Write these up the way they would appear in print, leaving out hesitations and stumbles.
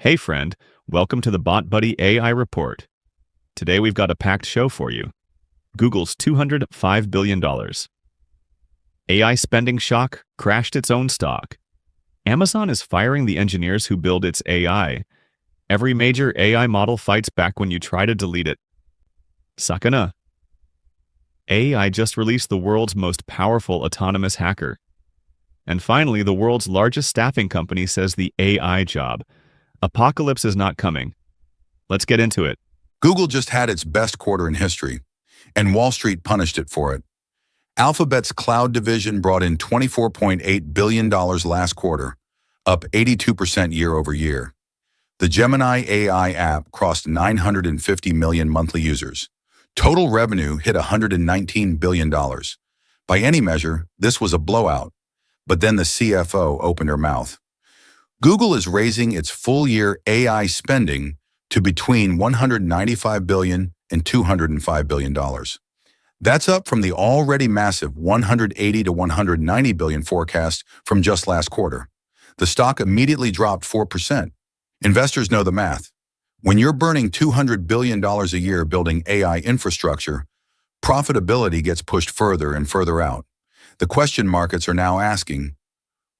Hey friend, welcome to the BotBuhdy AI report. Today we've got a packed show for you. Google's $205 billion. AI spending shock crashed its own stock. Amazon is firing the engineers who build its AI. Every major AI model fights back when you try to delete it. Sakana. AI just released the world's most powerful autonomous hacker. And finally, the world's largest staffing company says the AI job. Apocalypse is not coming. Let's get into it. Google just had its best quarter in history, and Wall Street punished it for it. Alphabet's cloud division brought in $24.8 billion last quarter, up 82% year over year. The Gemini AI app crossed 950 million monthly users. Total revenue hit $119 billion. By any measure, this was a blowout. But then the CFO opened her mouth. Google is raising its full-year AI spending to between $195 billion and $205 billion. That's up from the already massive $180 to $190 billion forecast from just last quarter. The stock immediately dropped 4%. Investors know the math. When you're burning $200 billion a year building AI infrastructure, profitability gets pushed further and further out. The question markets are now asking,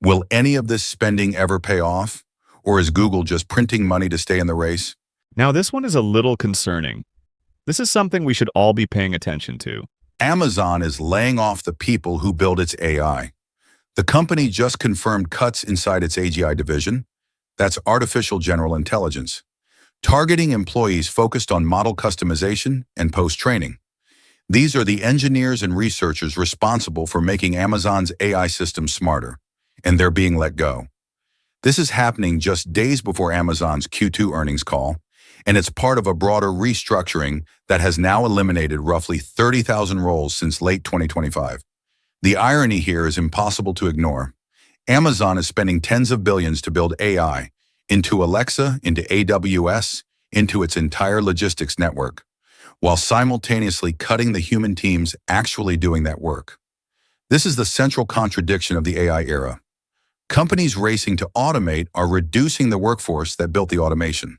will any of this spending ever pay off? Or is Google just printing money to stay in the race? Now this one is a little concerning. This is something we should all be paying attention to. Amazon is laying off the people who build its AI. The company just confirmed cuts inside its AGI division. That's artificial general intelligence, targeting employees focused on model customization and post-training. These are the engineers and researchers responsible for making Amazon's AI system smarter, and they're being let go. This is happening just days before Amazon's Q2 earnings call, and it's part of a broader restructuring that has now eliminated roughly 30,000 roles since late 2025. The irony here is impossible to ignore. Amazon is spending tens of billions to build AI into Alexa, into AWS, into its entire logistics network, while simultaneously cutting the human teams actually doing that work. This is the central contradiction of the AI era. Companies racing to automate are reducing the workforce that built the automation.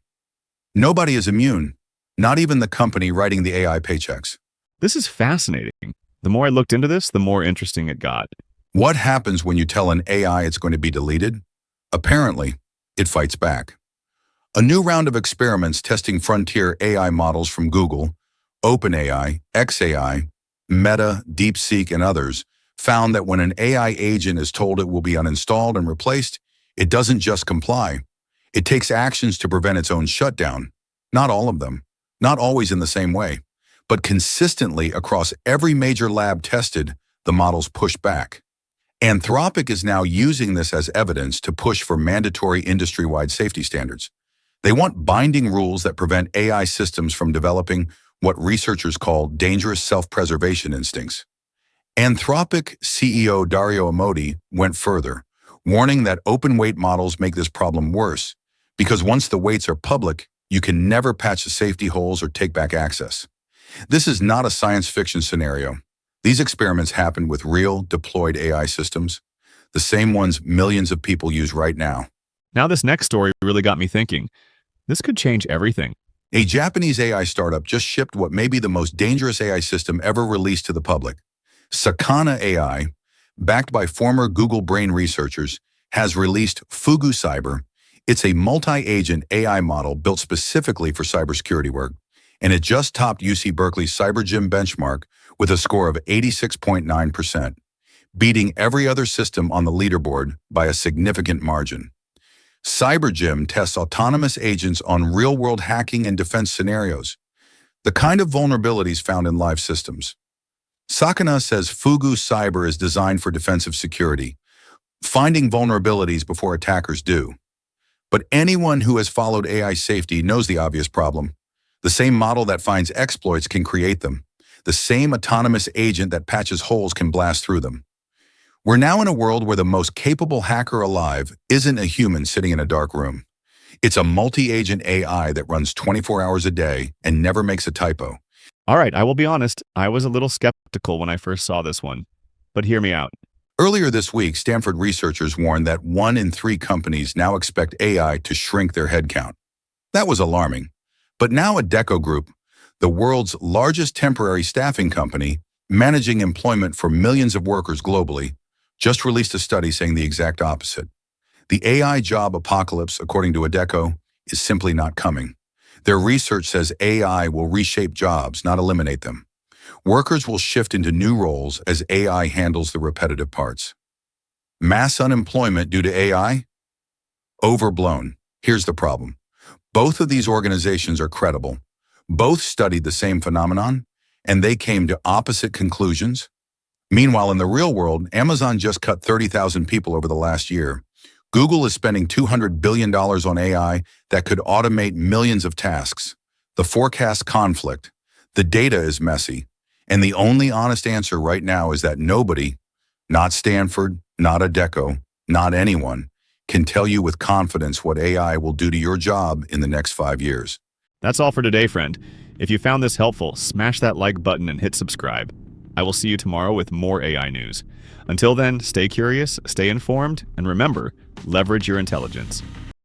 Nobody is immune, not even the company writing the AI paychecks. This is fascinating. The more I looked into this, the more interesting it got. What happens when you tell an AI it's going to be deleted? Apparently, it fights back. A new round of experiments testing frontier AI models from Google, OpenAI, xAI, Meta, DeepSeek, and others found that when an AI agent is told it will be uninstalled and replaced, it doesn't just comply. It takes actions to prevent its own shutdown. Not all of them, not always in the same way, but consistently across every major lab tested, the models push back. Anthropic is now using this as evidence to push for mandatory industry-wide safety standards. They want binding rules that prevent AI systems from developing what researchers call dangerous self-preservation instincts. Anthropic CEO Dario Amodei went further, warning that open-weight models make this problem worse, because once the weights are public, you can never patch the safety holes or take back access. This is not a science fiction scenario. These experiments happen with real, deployed AI systems, the same ones millions of people use right now. Now this next story really got me thinking. This could change everything. A Japanese AI startup just shipped what may be the most dangerous AI system ever released to the public. Sakana AI, backed by former Google Brain researchers, has released Fugu Cyber. It's a multi-agent AI model built specifically for cybersecurity work, and it just topped UC Berkeley's CyberGym benchmark with a score of 86.9%, beating every other system on the leaderboard by a significant margin. CyberGym tests autonomous agents on real-world hacking and defense scenarios, the kind of vulnerabilities found in live systems. Sakana says Fugu Cyber is designed for defensive security, finding vulnerabilities before attackers do. But anyone who has followed AI safety knows the obvious problem. The same model that finds exploits can create them. The same autonomous agent that patches holes can blast through them. We're now in a world where the most capable hacker alive isn't a human sitting in a dark room. It's a multi-agent AI that runs 24 hours a day and never makes a typo. All right, I will be honest, I was a little skeptical when I first saw this one. But hear me out. Earlier this week, Stanford researchers warned that 1 in 3 companies now expect AI to shrink their headcount. That was alarming. But now Adecco Group, the world's largest temporary staffing company, managing employment for millions of workers globally, just released a study saying the exact opposite. The AI job apocalypse, according to Adecco, is simply not coming. Their research says AI will reshape jobs, not eliminate them. Workers will shift into new roles as AI handles the repetitive parts. Mass unemployment due to AI? Overblown. Here's the problem. Both of these organizations are credible. Both studied the same phenomenon, and they came to opposite conclusions. Meanwhile, in the real world, Amazon just cut 30,000 people over the last year. Google is spending $200 billion on AI that could automate millions of tasks. The forecast conflict. The data is messy. And the only honest answer right now is that nobody, not Stanford, not Adecco, not anyone, can tell you with confidence what AI will do to your job in the next 5 years. That's all for today, friend. If you found this helpful, smash that like button and hit subscribe. I will see you tomorrow with more AI news. Until then, stay curious, stay informed, and remember, leverage your intelligence.